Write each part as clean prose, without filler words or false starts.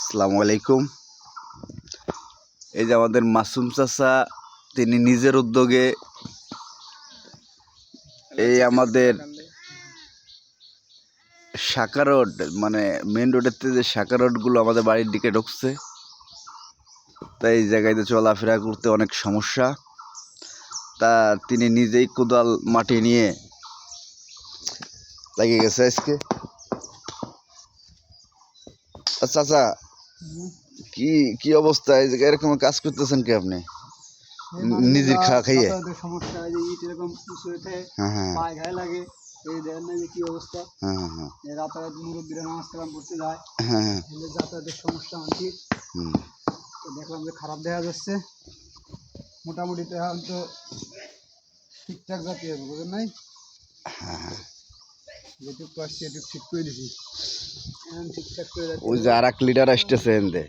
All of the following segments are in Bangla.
আসসালামু আলাইকুম। এই যে আমাদের মাসুম চাচা, তিনি নিজের উদ্যোগে এই আমাদের শাখা রোড, মানে মেন রোডের থেকে যে শাখা রোডগুলো আমাদের বাড়ির দিকে ঢুকছে, তাই এই জায়গাতে চলাফেরা করতে অনেক সমস্যা। তা তিনি নিজেই কোদাল মাটি নিয়ে লাগিয়ে গেছে আজকে। চাচা, কি কি অবস্থা? এই জায়গায় এরকম কাজ করতেছেন কি আপনি? নিজের খাইয়ে? সমস্যা, এই যে ইট এরকম উঁচু হয়ে পায়ে গায়ে লাগে। এই দেখেন না যে কি অবস্থা। রাতারাত মুরব্বীরা নামাজ কালাম করতে যায়, যাতায়াতের সমস্যা অনেক। তো দেখলাম যে খারাপ দেখা যাচ্ছে। মোটামুটি তো এখন তো ঠিকঠাক যাতে হবে, বুঝলেন নাই? যেটুকু আসছি এটুকু ঠিক করে দিছি, এখন ঠিকঠাক করে যাচ্ছে। ওই যে আর এক লিডার আসতেছে, এনদে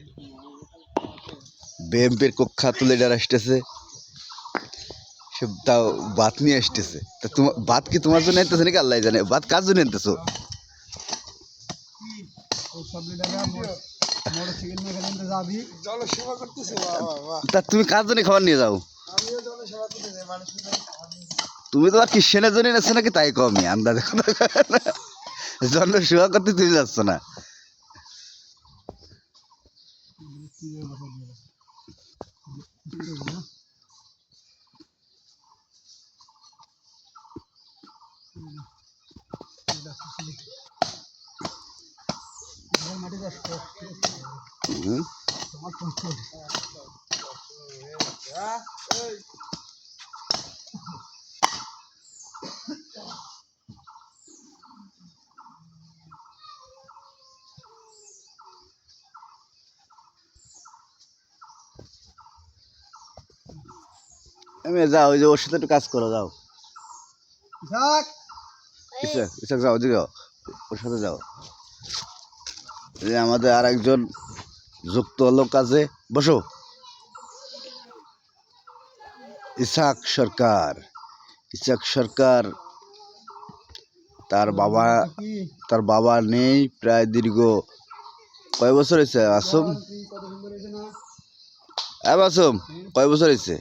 বিএমপির কুখ্যাত লিডার আসতেছে, সে তাও ভাত নিয়ে আসতেছে। তা তোমার ভাত কি তোমার জন্য আনতেছে নাকি আল্লাহ জানে? ভাত কার জন্য আনতেছো? তা তুমি কার জন্য খাবার নিয়ে যাও? তুমি তো আর খ্রিস্টানের জন্য যাচ্ছ নাকি তাই কমই আন্দাজে জনসেবা করতে তুমি যাচ্ছ না? যাও, ওই যে ওর সাথে একটু কাজ করো, যাও ইসাক, যাও ওদিকে, ওর সাথে যাও। যে আমাদের আর একজন যুক্ত হলো কাজে, বসো। ইসাক সরকার, তার বাবা নেই প্রায় দীর্ঘ কয় বছর হয়েছে? আসুম, কয় বছর হয়েছে?